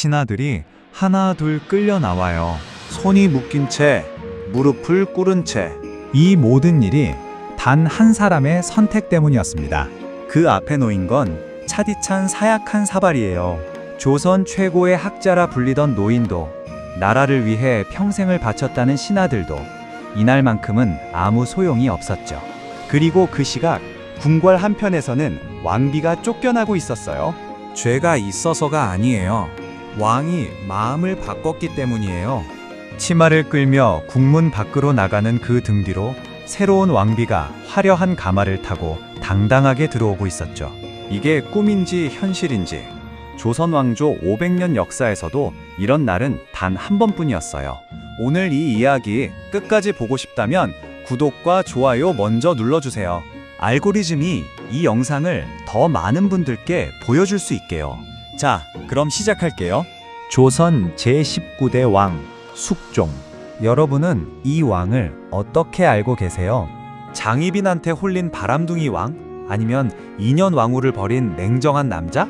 신하들이 하나 둘 끌려 나와요. 손이 묶인 채, 무릎을 꿇은 채. 이 모든 일이 단 한 사람의 선택 때문이었습니다. 그 앞에 놓인 건 차디찬 사약한 사발이에요. 조선 최고의 학자라 불리던 노인도, 나라를 위해 평생을 바쳤다는 신하들도 이날만큼은 아무 소용이 없었죠. 그리고 그 시각 궁궐 한편에서는 왕비가 쫓겨나고 있었어요. 죄가 있어서가 아니에요. 왕이 마음을 바꿨기 때문이에요. 치마를 끌며 국문 밖으로 나가는 그 등 뒤로 새로운 왕비가 화려한 가마를 타고 당당하게 들어오고 있었죠. 이게 꿈인지 현실인지 조선 왕조 500년 역사에서도 이런 날은 단 한 번뿐이었어요. 오늘 이 이야기 끝까지 보고 싶다면 구독과 좋아요 먼저 눌러주세요. 알고리즘이 이 영상을 더 많은 분들께 보여줄 수 있게요. 자, 그럼 시작할게요. 조선 제19대 왕 숙종. 여러분은 이 왕을 어떻게 알고 계세요? 장희빈한테 홀린 바람둥이 왕? 아니면 2년 왕후를 벌인 냉정한 남자?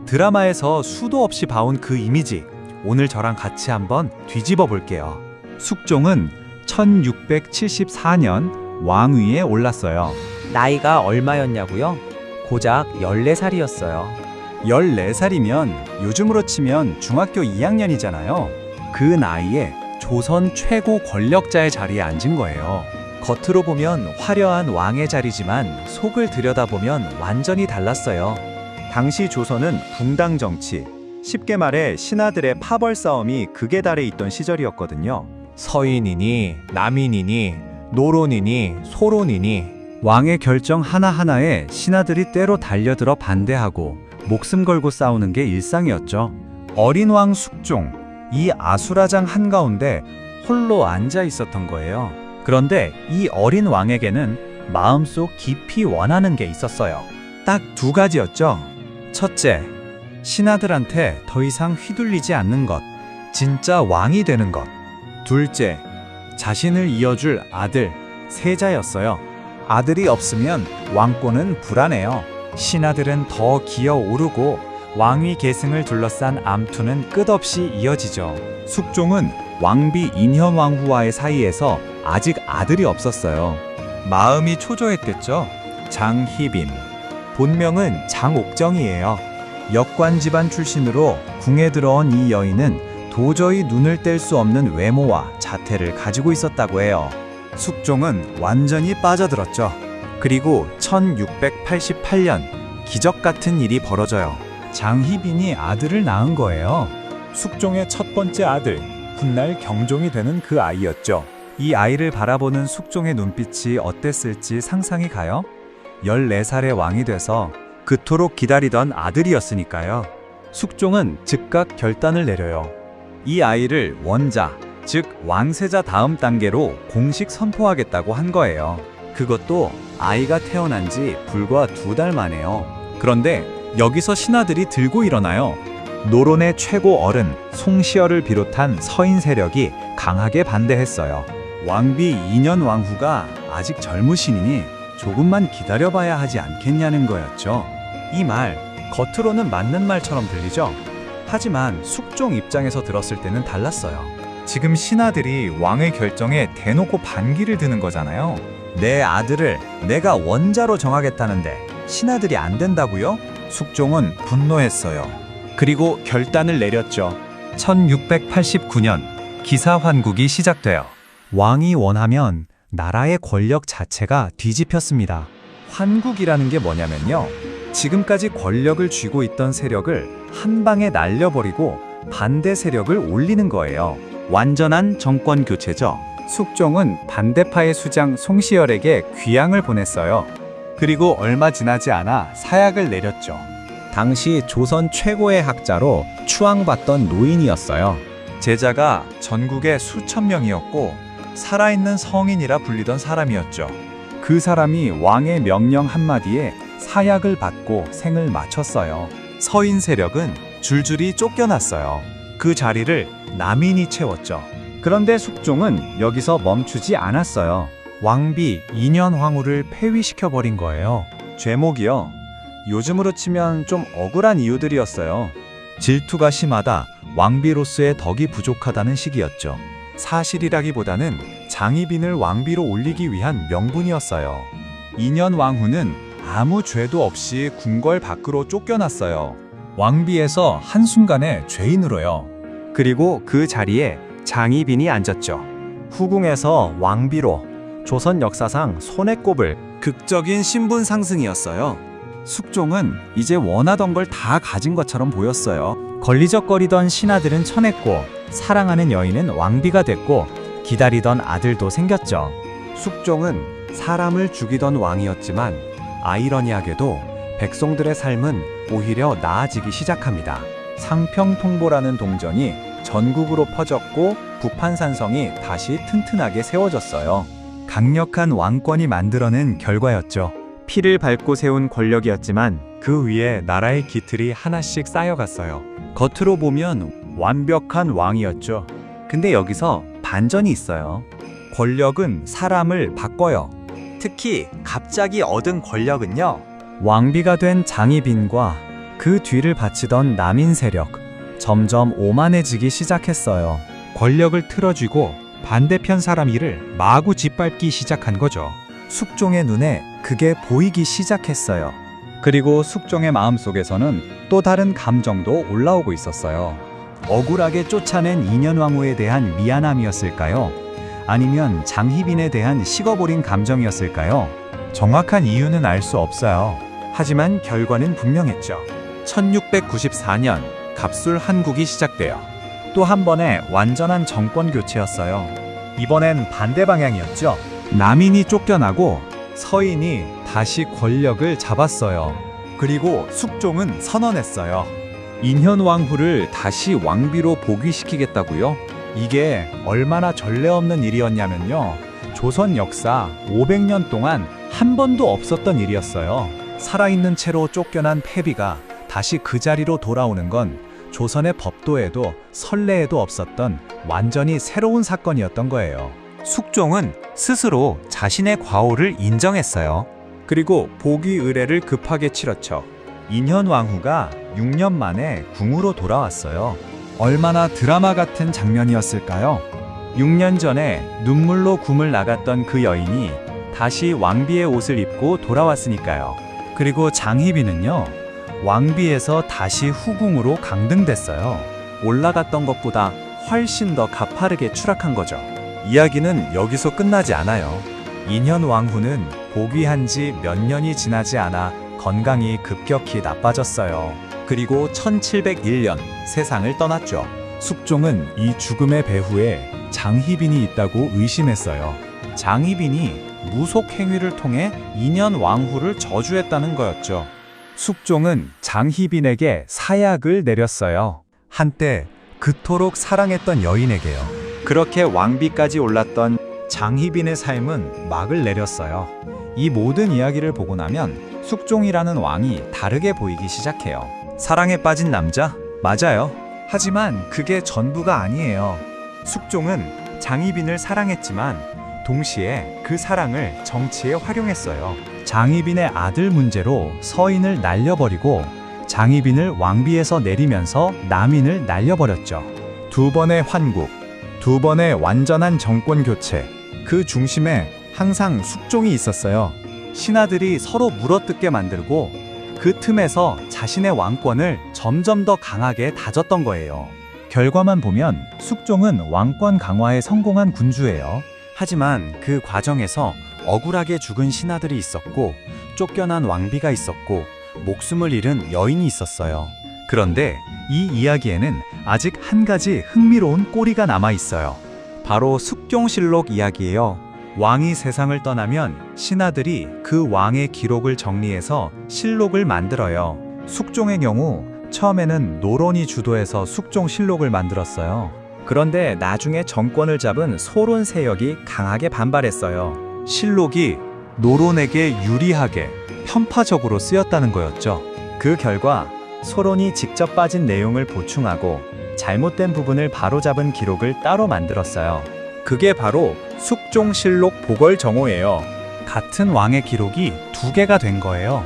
드라마에서 수도 없이 봐온 그 이미지, 오늘 저랑 같이 한번 뒤집어 볼게요. 숙종은 1674년 왕위에 올랐어요. 나이가 얼마였냐고요? 고작 14살이었어요. 14살이면 요즘으로 치면 중학교 2학년이잖아요. 그 나이에 조선 최고 권력자의 자리에 앉은 거예요. 겉으로 보면 화려한 왕의 자리지만 속을 들여다보면 완전히 달랐어요. 당시 조선은 붕당 정치, 쉽게 말해 신하들의 파벌 싸움이 극에 달해 있던 시절이었거든요. 서인이니 남인이니 노론이니 소론이니 왕의 결정 하나하나에 신하들이 때로 달려들어 반대하고 목숨 걸고 싸우는 게 일상이었죠. 어린 왕 숙종, 이 아수라장 한가운데 홀로 앉아 있었던 거예요. 그런데 이 어린 왕에게는 마음속 깊이 원하는 게 있었어요. 딱 두 가지였죠. 첫째, 신하들한테 더 이상 휘둘리지 않는 것, 진짜 왕이 되는 것. 둘째, 자신을 이어줄 아들, 세자였어요. 아들이 없으면 왕권은 불안해요. 신하들은 더 기어오르고 왕위 계승을 둘러싼 암투는 끝없이 이어지죠. 숙종은 왕비 인현왕후와의 사이에서 아직 아들이 없었어요. 마음이 초조했겠죠. 장희빈, 본명은 장옥정이에요. 역관 집안 출신으로 궁에 들어온 이 여인은 도저히 눈을 뗄 수 없는 외모와 자태를 가지고 있었다고 해요. 숙종은 완전히 빠져들었죠. 그리고 1688년 기적 같은 일이 벌어져요. 장희빈이 아들을 낳은 거예요. 숙종의 첫 번째 아들, 훗날 경종이 되는 그 아이였죠. 이 아이를 바라보는 숙종의 눈빛이 어땠을지 상상이 가요? 14살의 왕이 돼서 그토록 기다리던 아들이었으니까요. 숙종은 즉각 결단을 내려요. 이 아이를 원자, 즉 왕세자 다음 단계로 공식 선포하겠다고 한 거예요. 그것도 아이가 태어난 지 불과 2달 만에요. 그런데 여기서 신하들이 들고 일어나요. 노론의 최고 어른 송시열을 비롯한 서인 세력이 강하게 반대했어요. 왕비 2년 왕후가 아직 젊으시니 조금만 기다려봐야 하지 않겠냐는 거였죠. 이 말, 겉으로는 맞는 말처럼 들리죠? 하지만 숙종 입장에서 들었을 때는 달랐어요. 지금 신하들이 왕의 결정에 대놓고 반기를 드는 거잖아요. 내 아들을 내가 원자로 정하겠다는데 신하들이 안 된다고요? 숙종은 분노했어요. 그리고 결단을 내렸죠. 1689년 기사환국이 시작돼요. 왕이 원하면 나라의 권력 자체가 뒤집혔습니다. 환국이라는 게 뭐냐면요, 지금까지 권력을 쥐고 있던 세력을 한 방에 날려버리고 반대 세력을 올리는 거예요. 완전한 정권 교체죠. 숙종은 반대파의 수장 송시열에게 귀양을 보냈어요. 그리고 얼마 지나지 않아 사약을 내렸죠. 당시 조선 최고의 학자로 추앙받던 노인이었어요. 제자가 전국에 수천 명이었고 살아있는 성인이라 불리던 사람이었죠. 그 사람이 왕의 명령 한마디에 사약을 받고 생을 마쳤어요. 서인 세력은 줄줄이 쫓겨났어요. 그 자리를 남인이 채웠죠. 그런데 숙종은 여기서 멈추지 않았어요. 왕비 2년 황후를 폐위시켜버린 거예요. 죄목이요, 요즘으로 치면 좀 억울한 이유들이었어요. 질투가 심하다, 왕비로서의 덕이 부족하다는 시기였죠. 사실이라기보다는 장희빈을 왕비로 올리기 위한 명분이었어요. 2년 왕후는 아무 죄도 없이 궁궐 밖으로 쫓겨났어요. 왕비에서 한순간에 죄인으로요. 그리고 그 자리에 장희빈이 앉았죠. 후궁에서 왕비로 조선 역사상 손에 꼽을 극적인 신분 상승이었어요. 숙종은 이제 원하던 걸 다 가진 것처럼 보였어요. 걸리적거리던 신하들은 쳐냈고 사랑하는 여인은 왕비가 됐고 기다리던 아들도 생겼죠. 숙종은 사람을 죽이던 왕이었지만 아이러니하게도 백성들의 삶은 오히려 나아지기 시작합니다. 상평통보라는 동전이 전국으로 퍼졌고 부판산성이 다시 튼튼하게 세워졌어요. 강력한 왕권이 만들어낸 결과였죠. 피를 밟고 세운 권력이었지만 그 위에 나라의 기틀이 하나씩 쌓여갔어요. 겉으로 보면 완벽한 왕이었죠. 근데 여기서 반전이 있어요. 권력은 사람을 바꿔요. 특히 갑자기 얻은 권력은요. 왕비가 된 장희빈과 그 뒤를 바치던 남인 세력 점점 오만해지기 시작했어요. 권력을 틀어쥐고 반대편 사람 일을 마구 짓밟기 시작한 거죠. 숙종의 눈에 그게 보이기 시작했어요. 그리고 숙종의 마음속에서는 또 다른 감정도 올라오고 있었어요. 억울하게 쫓아낸 인현왕후에 대한 미안함이었을까요? 아니면 장희빈에 대한 식어버린 감정이었을까요? 정확한 이유는 알 수 없어요. 하지만 결과는 분명했죠. 1694년 갑술 한국이 시작돼요. 또 한 번의 완전한 정권 교체였어요. 이번엔 반대 방향이었죠. 남인이 쫓겨나고 서인이 다시 권력을 잡았어요. 그리고 숙종은 선언했어요. 인현왕후를 다시 왕비로 복위시키겠다고요? 이게 얼마나 전례 없는 일이었냐면요. 조선 역사 500년 동안 한 번도 없었던 일이었어요. 살아있는 채로 쫓겨난 패비가 다시 그 자리로 돌아오는 건 조선의 법도에도 선례에도 없었던 완전히 새로운 사건이었던 거예요. 숙종은 스스로 자신의 과오를 인정했어요. 그리고 복위 의례를 급하게 치렀죠. 인현왕후가 6년 만에 궁으로 돌아왔어요. 얼마나 드라마 같은 장면이었을까요? 6년 전에 눈물로 궁을 나갔던 그 여인이 다시 왕비의 옷을 입고 돌아왔으니까요. 그리고 장희빈은요, 왕비에서 다시 후궁으로 강등됐어요. 올라갔던 것보다 훨씬 더 가파르게 추락한 거죠. 이야기는 여기서 끝나지 않아요. 인현왕후는 복위한 지 몇 년이 지나지 않아 건강이 급격히 나빠졌어요. 그리고 1701년 세상을 떠났죠. 숙종은 이 죽음의 배후에 장희빈이 있다고 의심했어요. 장희빈이 무속 행위를 통해 인현왕후를 저주했다는 거였죠. 숙종은 장희빈에게 사약을 내렸어요. 한때 그토록 사랑했던 여인에게요. 그렇게 왕비까지 올랐던 장희빈의 삶은 막을 내렸어요. 이 모든 이야기를 보고 나면 숙종이라는 왕이 다르게 보이기 시작해요. 사랑에 빠진 남자? 맞아요. 하지만 그게 전부가 아니에요. 숙종은 장희빈을 사랑했지만 동시에 그 사랑을 정치에 활용했어요. 장희빈의 아들 문제로 서인을 날려버리고 장희빈을 왕비에서 내리면서 남인을 날려버렸죠. 두 번의 환국, 두 번의 완전한 정권 교체, 그 중심에 항상 숙종이 있었어요. 신하들이 서로 물어뜯게 만들고 그 틈에서 자신의 왕권을 점점 더 강하게 다졌던 거예요. 결과만 보면 숙종은 왕권 강화에 성공한 군주예요. 하지만 그 과정에서 억울하게 죽은 신하들이 있었고 쫓겨난 왕비가 있었고 목숨을 잃은 여인이 있었어요. 그런데 이 이야기에는 아직 한 가지 흥미로운 꼬리가 남아 있어요. 바로 숙종실록 이야기예요. 왕이 세상을 떠나면 신하들이 그 왕의 기록을 정리해서 실록을 만들어요. 숙종의 경우 처음에는 노론이 주도해서 숙종실록을 만들었어요. 그런데 나중에 정권을 잡은 소론 세력이 강하게 반발했어요. 실록이 노론에게 유리하게 편파적으로 쓰였다는 거였죠. 그 결과 소론이 직접 빠진 내용을 보충하고 잘못된 부분을 바로잡은 기록을 따로 만들었어요. 그게 바로 숙종실록 보궐정호예요. 같은 왕의 기록이 두 개가 된 거예요.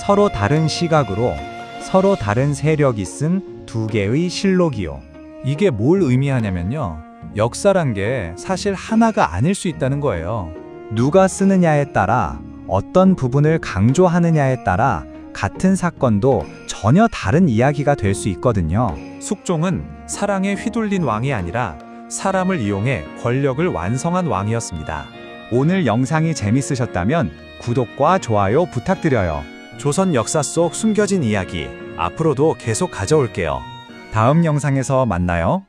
서로 다른 시각으로 서로 다른 세력이 쓴 두 개의 실록이요. 이게 뭘 의미하냐면요. 역사란 게 사실 하나가 아닐 수 있다는 거예요. 누가 쓰느냐에 따라, 어떤 부분을 강조하느냐에 따라 같은 사건도 전혀 다른 이야기가 될 수 있거든요. 숙종은 사랑에 휘둘린 왕이 아니라 사람을 이용해 권력을 완성한 왕이었습니다. 오늘 영상이 재밌으셨다면 구독과 좋아요 부탁드려요. 조선 역사 속 숨겨진 이야기, 앞으로도 계속 가져올게요. 다음 영상에서 만나요.